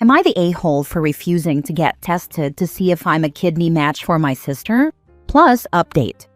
Am I the a-hole for refusing to get tested to see if I'm a kidney match for my sister? Plus update.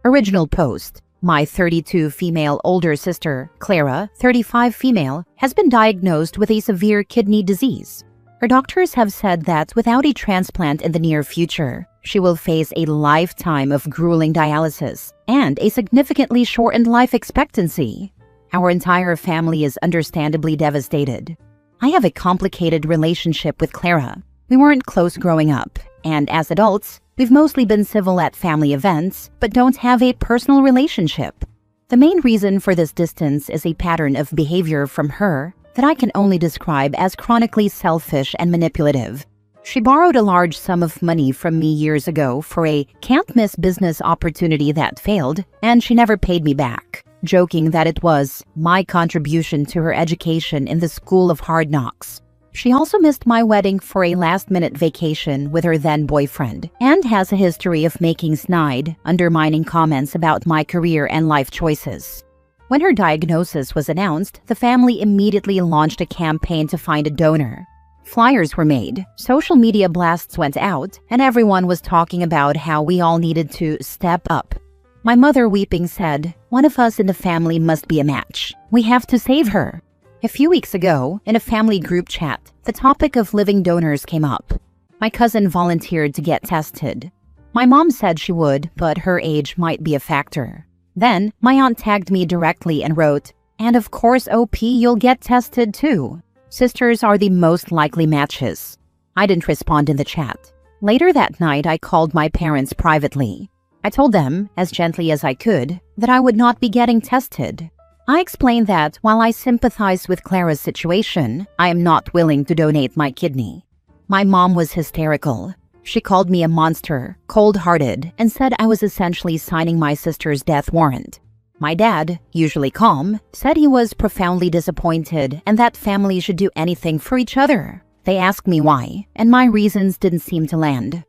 Original post. My 32 female older sister, Clara, 35 female, has been diagnosed with a severe kidney disease. Her doctors have said that without a transplant in the near future, she will face a lifetime of grueling dialysis and a significantly shortened life expectancy. Our entire family is understandably devastated. I have a complicated relationship with Clara. We weren't close growing up, and as adults, we've mostly been civil at family events, but don't have a personal relationship. The main reason for this distance is a pattern of behavior from her that I can only describe as chronically selfish and manipulative. She borrowed a large sum of money from me years ago for a can't-miss business opportunity that failed, and she never paid me back, joking that it was my contribution to her education in the School of Hard Knocks. She also missed my wedding for a last-minute vacation with her then-boyfriend and has a history of making snide, undermining comments about my career and life choices. When her diagnosis was announced, the family immediately launched a campaign to find a donor. Flyers were made, social media blasts went out, and everyone was talking about how we all needed to step up. My mother, weeping, said, "One of us in the family must be a match. We have to save her." A few weeks ago, in a family group chat, the topic of living donors came up. My cousin volunteered to get tested. My mom said she would, but her age might be a factor. Then, my aunt tagged me directly and wrote, "And of course, OP, you'll get tested too. Sisters are the most likely matches." I didn't respond in the chat. Later that night, I called my parents privately. I told them, as gently as I could, that I would not be getting tested. I explained that while I sympathize with Clara's situation, I am not willing to donate my kidney. My mom was hysterical. She called me a monster, cold-hearted, and said I was essentially signing my sister's death warrant. My dad, usually calm, said he was profoundly disappointed and that families should do anything for each other. They asked me why, and my reasons didn't seem to land.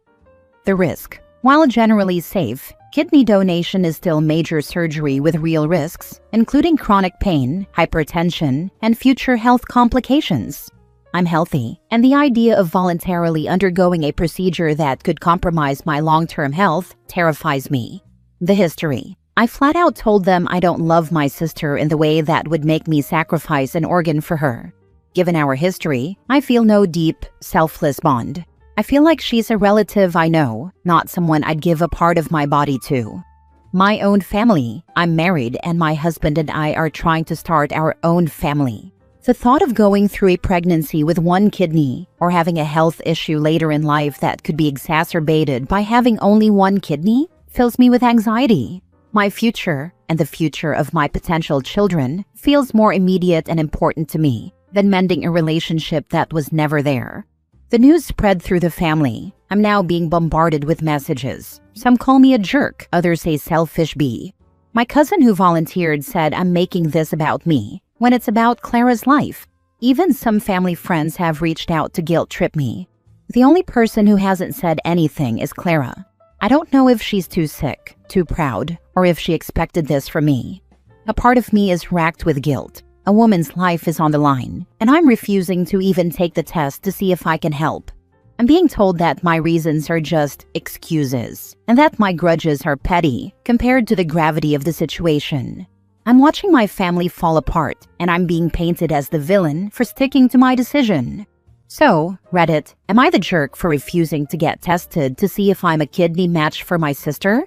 The risk. While generally safe, kidney donation is still major surgery with real risks, including chronic pain, hypertension, and future health complications. I'm healthy, and the idea of voluntarily undergoing a procedure that could compromise my long-term health terrifies me. The history. I flat out told them I don't love my sister in the way that would make me sacrifice an organ for her. Given our history, I feel no deep, selfless bond. I feel like she's a relative I know, not someone I'd give a part of my body to. My own family. I'm married, and my husband and I are trying to start our own family. The thought of going through a pregnancy with one kidney or having a health issue later in life that could be exacerbated by having only one kidney fills me with anxiety. My future, and the future of my potential children, feels more immediate and important to me than mending a relationship that was never there. The news spread through the family. I'm now being bombarded with messages. Some call me a jerk, others say selfish bee. My cousin who volunteered said I'm making this about me, when it's about Clara's life. Even some family friends have reached out to guilt-trip me. The only person who hasn't said anything is Clara. I don't know if she's too sick, too proud, or if she expected this from me. A part of me is racked with guilt. A woman's life is on the line, and I'm refusing to even take the test to see if I can help. I'm being told that my reasons are just excuses, and that my grudges are petty compared to the gravity of the situation. I'm watching my family fall apart, and I'm being painted as the villain for sticking to my decision. So, Reddit, am I the jerk for refusing to get tested to see if I'm a kidney match for my sister?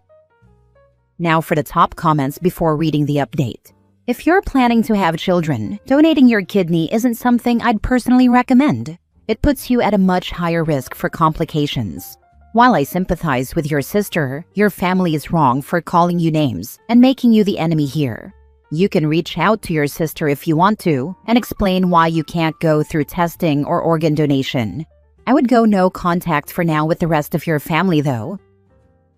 Now for the top comments before reading the update. If you're planning to have children, donating your kidney isn't something I'd personally recommend. It puts you at a much higher risk for complications. While I sympathize with your sister, your family is wrong for calling you names and making you the enemy here. You can reach out to your sister if you want to and explain why you can't go through testing or organ donation. I would go no contact for now with the rest of your family though.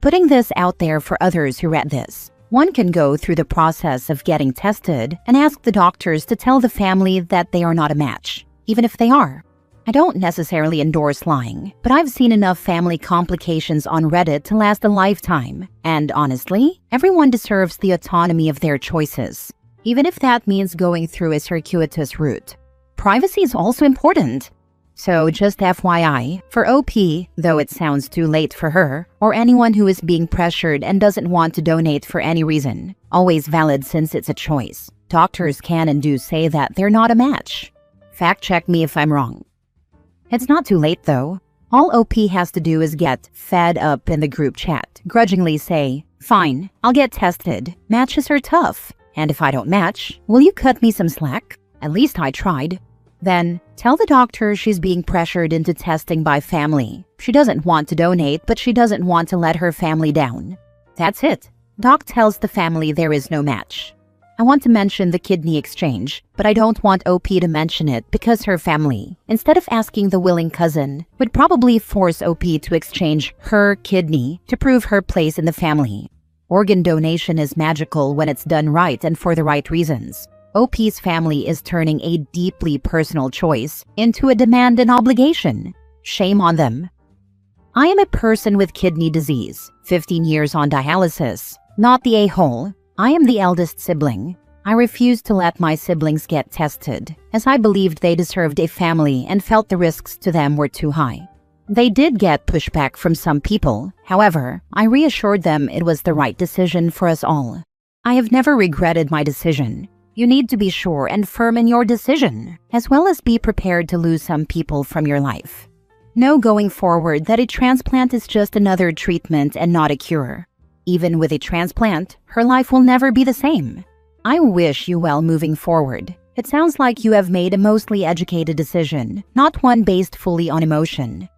Putting this out there for others who read this. One can go through the process of getting tested and ask the doctors to tell the family that they are not a match, even if they are. I don't necessarily endorse lying, but I've seen enough family complications on Reddit to last a lifetime. And honestly, everyone deserves the autonomy of their choices, even if that means going through a circuitous route. Privacy is also important. So just FYI, for OP, though it sounds too late for her, or anyone who is being pressured and doesn't want to donate for any reason, always valid since it's a choice. Doctors can and do say that they're not a match. Fact check me if I'm wrong. It's not too late though. All OP has to do is get fed up in the group chat, grudgingly say, "Fine, I'll get tested. Matches are tough. And if I don't match, will you cut me some slack? At least I tried." Then, tell the doctor she's being pressured into testing by family. She doesn't want to donate, but she doesn't want to let her family down. That's it. Doc tells the family there is no match. I want to mention the kidney exchange, but I don't want OP to mention it because her family, instead of asking the willing cousin, would probably force OP to exchange her kidney to prove her place in the family. Organ donation is magical when it's done right and for the right reasons. OP's family is turning a deeply personal choice into a demand and obligation. Shame on them. I am a person with kidney disease, 15 years on dialysis, not the a-hole. I am the eldest sibling. I refused to let my siblings get tested, as I believed they deserved a family and felt the risks to them were too high. They did get pushback from some people. However, I reassured them it was the right decision for us all. I have never regretted my decision. You need to be sure and firm in your decision, as well as be prepared to lose some people from your life. Know going forward that a transplant is just another treatment and not a cure. Even with a transplant, her life will never be the same. I wish you well moving forward. It sounds like you have made a mostly educated decision, not one based fully on emotion.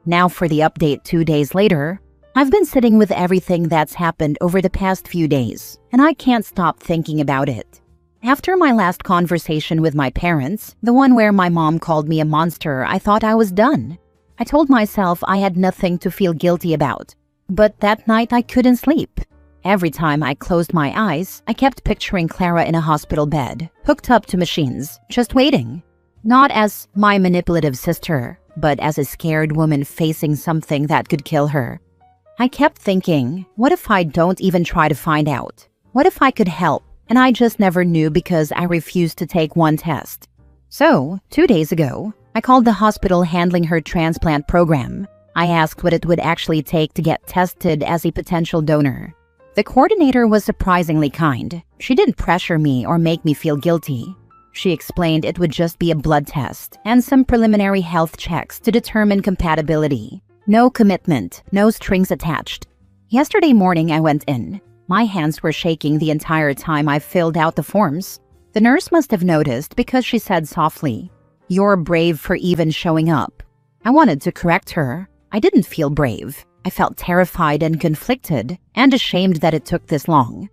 Now for the update 2 days later. I've been sitting with everything that's happened over the past few days, and I can't stop thinking about it. After my last conversation with my parents, the one where my mom called me a monster, I thought I was done. I told myself I had nothing to feel guilty about. But that night I couldn't sleep. Every time I closed my eyes, I kept picturing Clara in a hospital bed, hooked up to machines, just waiting. Not as my manipulative sister, but as a scared woman facing something that could kill her. I kept thinking, what if I don't even try to find out? What if I could help, and I just never knew because I refused to take one test? So, 2 days ago, I called the hospital handling her transplant program. I asked what it would actually take to get tested as a potential donor. The coordinator was surprisingly kind. She didn't pressure me or make me feel guilty. She explained it would just be a blood test and some preliminary health checks to determine compatibility. No commitment, no strings attached. Yesterday morning I went in. My hands were shaking the entire time I filled out the forms. The nurse must have noticed because she said softly, "You're brave for even showing up." I wanted to correct her. I didn't feel brave. I felt terrified and conflicted, and ashamed that it took this long.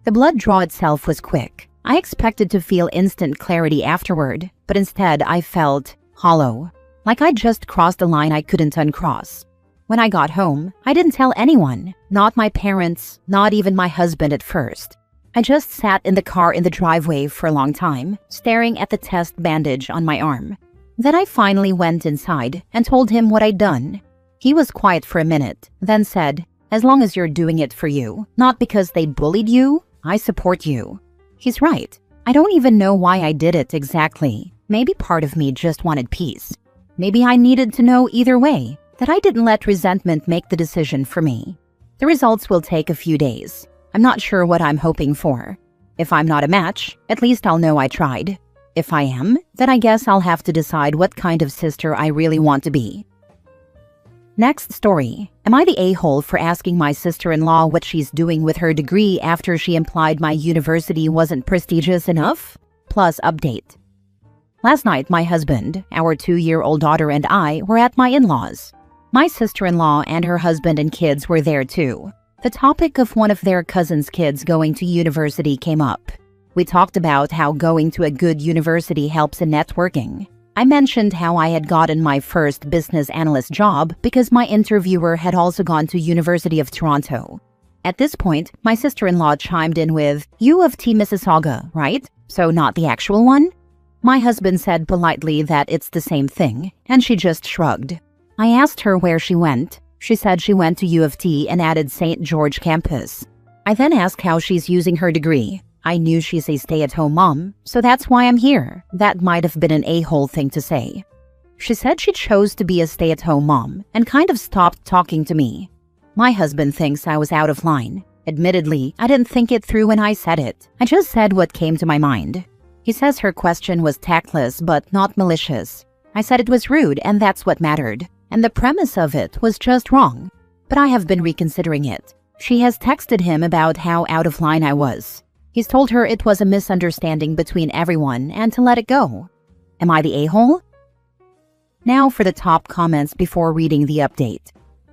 The blood draw itself was quick. I expected to feel instant clarity afterward, but instead I felt hollow, like I just crossed a line I couldn't uncross. When I got home, I didn't tell anyone, not my parents, not even my husband at first. I just sat in the car in the driveway for a long time, staring at the test bandage on my arm. Then I finally went inside and told him what I'd done. He was quiet for a minute, then said, "As long as you're doing it for you, not because they bullied you, I support you." He's right. I don't even know why I did it exactly. Maybe part of me just wanted peace. Maybe I needed to know either way, that I didn't let resentment make the decision for me. The results will take a few days. I'm not sure what I'm hoping for. If I'm not a match, at least I'll know I tried. If I am, then I guess I'll have to decide what kind of sister I really want to be. Next story. Am I the a-hole for asking my sister-in-law what she's doing with her degree after she implied my university wasn't prestigious enough? Plus update. Last night, my husband, our 2-year-old daughter, and I were at my in-laws. My sister-in-law and her husband and kids were there too. The topic of one of their cousin's kids going to university came up. We talked about how going to a good university helps in networking. I mentioned how I had gotten my first business analyst job because my interviewer had also gone to University of Toronto. At this point, my sister-in-law chimed in with, "U of T Mississauga, right? So not the actual one?" My husband said politely that it's the same thing, and she just shrugged. I asked her where she went. She said she went to U of T and added St. George campus. I then asked how she's using her degree. I knew she's a stay-at-home mom, so that's why I'm here. That might have been an a-hole thing to say. She said she chose to be a stay-at-home mom and kind of stopped talking to me. My husband thinks I was out of line. Admittedly, I didn't think it through when I said it. I just said what came to my mind. He says her question was tactless but not malicious. I said it was rude and that's what mattered. And the premise of it was just wrong. But I have been reconsidering it. She has texted him about how out of line I was. He's told her it was a misunderstanding between everyone and to let it go. Am I the a-hole? Now for the top comments before reading the update.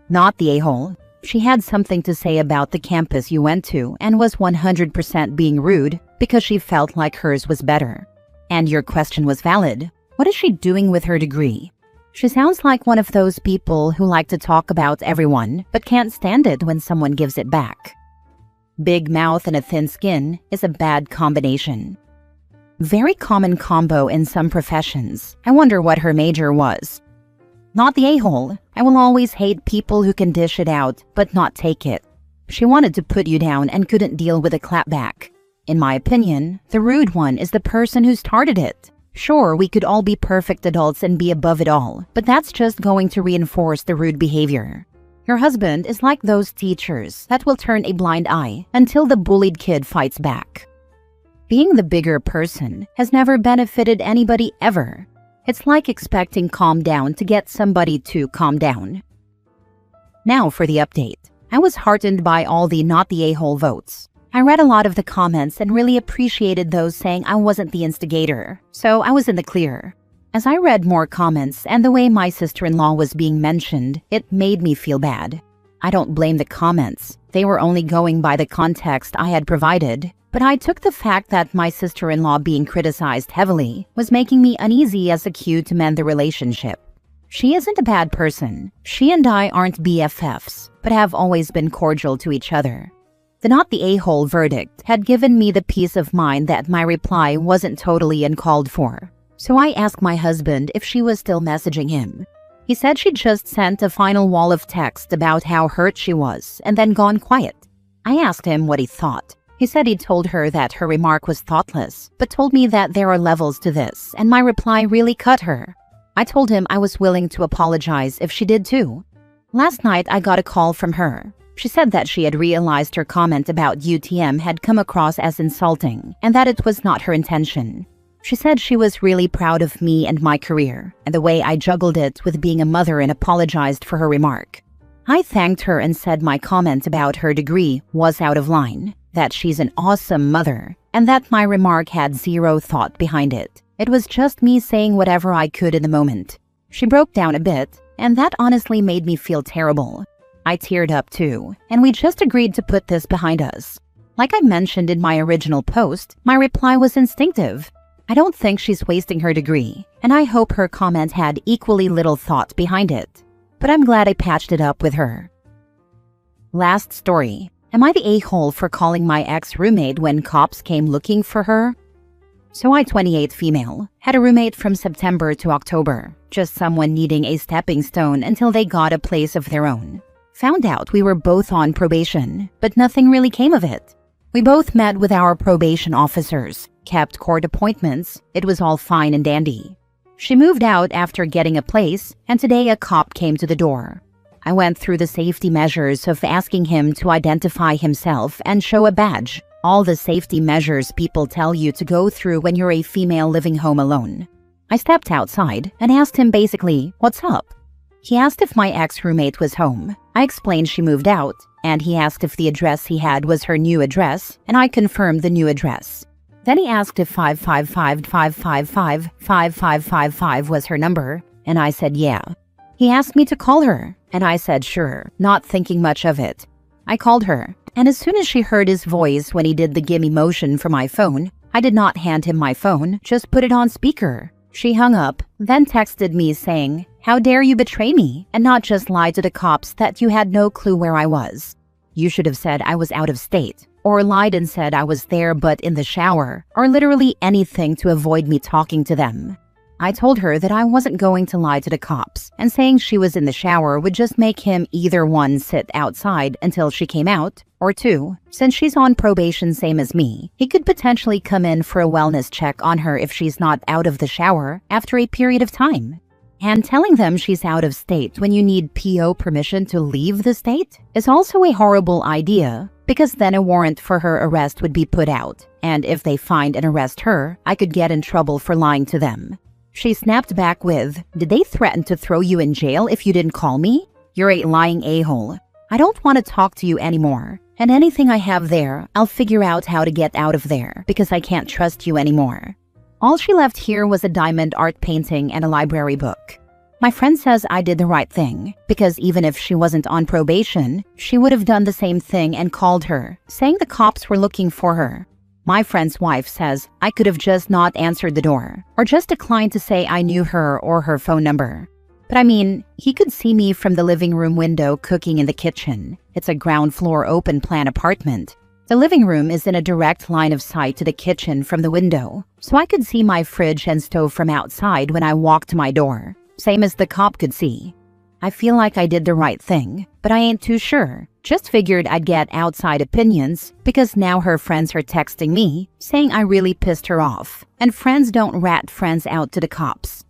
Not the a-hole. She had something to say about the campus you went to and was 100% being rude because she felt like hers was better. And your question was valid. What is she doing with her degree? She sounds like one of those people who like to talk about everyone but can't stand it when someone gives it back. Big mouth and a thin skin is a bad combination. Very common combo in some professions. I wonder what her major was. Not the a-hole. I will always hate people who can dish it out but not take it. She wanted to put you down and couldn't deal with a clapback. In my opinion, the rude one is the person who started it. Sure, we could all be perfect adults and be above it all, but that's just going to reinforce the rude behavior. Your husband is like those teachers that will turn a blind eye until the bullied kid fights back. Being the bigger person has never benefited anybody ever. It's like expecting calm down to get somebody to calm down. Now for the update. I was heartened by all the not the a-hole votes. I read a lot of the comments and really appreciated those saying I wasn't the instigator, so I was in the clear. As I read more comments and the way my sister-in-law was being mentioned, it made me feel bad. I don't blame the comments. They were only going by the context I had provided. But I took the fact that my sister-in-law being criticized heavily was making me uneasy as a cue to mend the relationship. She isn't a bad person. She and I aren't BFFs, but have always been cordial to each other. The not the a-hole verdict had given me the peace of mind that my reply wasn't totally uncalled for. So I asked my husband if she was still messaging him. He said she'd just sent a final wall of text about how hurt she was and then gone quiet. I asked him what he thought. He said he'd told her that her remark was thoughtless, but told me that there are levels to this, and my reply really cut her. I told him I was willing to apologize if she did too. Last night I got a call from her. She said that she had realized her comment about UTM had come across as insulting, and that it was not her intention. She said she was really proud of me and my career, and the way I juggled it with being a mother and apologized for her remark. I thanked her and said my comment about her degree was out of line, that she's an awesome mother, and that my remark had zero thought behind it. It was just me saying whatever I could in the moment. She broke down a bit, and that honestly made me feel terrible. I teared up too, and we just agreed to put this behind us. Like I mentioned in my original post, my reply was instinctive. I don't think she's wasting her degree, and I hope her comment had equally little thought behind it. But I'm glad I patched it up with her. Last story. Am I the a-hole for calling my ex-roommate when cops came looking for her? So I, 28 female, had a roommate from September to October, just someone needing a stepping stone until they got a place of their own. Found out we were both on probation, but nothing really came of it. We both met with our probation officers, kept court appointments, it was all fine and dandy. She moved out after getting a place, and today a cop came to the door. I went through the safety measures of asking him to identify himself and show a badge. All the safety measures people tell you to go through when you're a female living home alone. I stepped outside and asked him basically, "What's up?" He asked if my ex-roommate was home. I explained she moved out, and he asked if the address he had was her new address, and I confirmed the new address. Then he asked if 555-555-5555 was her number, and I said yeah. He asked me to call her, and I said sure, not thinking much of it. I called her, and as soon as she heard his voice when he did the gimme motion for my phone, I did not hand him my phone, just put it on speaker. She hung up, then texted me saying, "How dare you betray me and not just lie to the cops that you had no clue where I was? You should have said I was out of state, or lied and said I was there but in the shower, or literally anything to avoid me talking to them." I told her that I wasn't going to lie to the cops, and saying she was in the shower would just make him either one, sit outside until she came out, or two, since she's on probation same as me, he could potentially come in for a wellness check on her if she's not out of the shower after a period of time. And telling them she's out of state when you need PO permission to leave the state is also a horrible idea, because then a warrant for her arrest would be put out, and if they find and arrest her, I could get in trouble for lying to them. She snapped back with, "Did they threaten to throw you in jail if you didn't call me? You're a lying a-hole. I don't want to talk to you anymore, and anything I have there, I'll figure out how to get out of there because I can't trust you anymore." All she left here was a diamond art painting and a library book. My friend says I did the right thing, because even if she wasn't on probation, she would have done the same thing and called her, saying the cops were looking for her. My friend's wife says I could have just not answered the door, or just declined to say I knew her or her phone number. But I mean, he could see me from the living room window cooking in the kitchen. It's a ground floor open plan apartment. The living room is in a direct line of sight to the kitchen from the window, so I could see my fridge and stove from outside when I walked to my door, same as the cop could see. I feel like I did the right thing, but I ain't too sure. Just figured I'd get outside opinions, because now her friends are texting me, saying I really pissed her off, and friends don't rat friends out to the cops.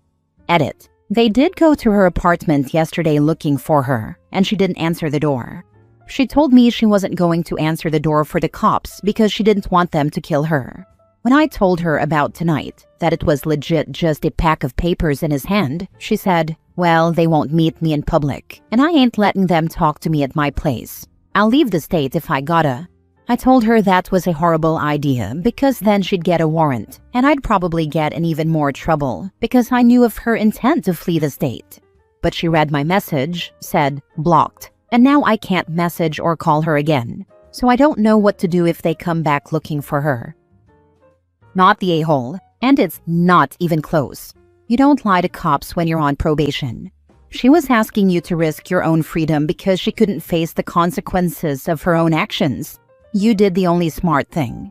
Edit. They did go to her apartment yesterday looking for her, and she didn't answer the door. She told me she wasn't going to answer the door for the cops because she didn't want them to kill her. When I told her about tonight, that it was legit just a pack of papers in his hand, she said, "Well, they won't meet me in public, and I ain't letting them talk to me at my place. I'll leave the state if I gotta." I told her that was a horrible idea because then she'd get a warrant, and I'd probably get in even more trouble because I knew of her intent to flee the state. But she read my message, said, "Blocked," and now I can't message or call her again. So I don't know what to do if they come back looking for her. Not the a-hole, and it's not even close. You don't lie to cops when you're on probation. She was asking you to risk your own freedom because she couldn't face the consequences of her own actions. You did the only smart thing.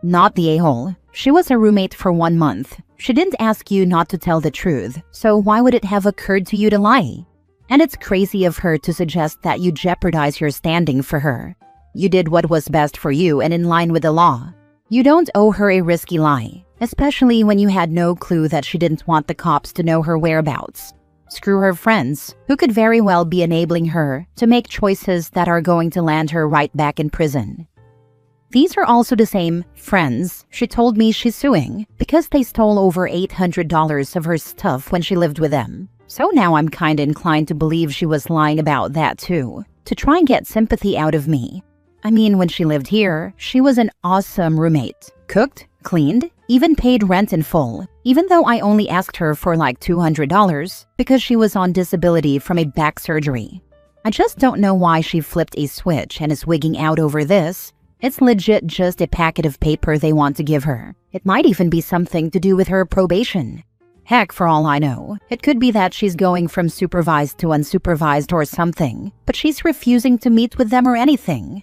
Not the a-hole. She was a roommate for 1 month. She didn't ask you not to tell the truth, so why would it have occurred to you to lie? And it's crazy of her to suggest that you jeopardize your standing for her. You did what was best for you and in line with the law. You don't owe her a risky lie, especially when you had no clue that she didn't want the cops to know her whereabouts. Screw her friends, who could very well be enabling her to make choices that are going to land her right back in prison. These are also the same friends she told me she's suing because they stole over $800 of her stuff when she lived with them. So now I'm kinda inclined to believe she was lying about that too, to try and get sympathy out of me. I mean, when she lived here, she was an awesome roommate. Cooked, cleaned, even paid rent in full, even though I only asked her for like $200 because she was on disability from a back surgery. I just don't know why she flipped a switch and is wigging out over this. It's legit just a packet of paper they want to give her. It might even be something to do with her probation. Heck, for all I know, it could be that she's going from supervised to unsupervised or something, but she's refusing to meet with them or anything.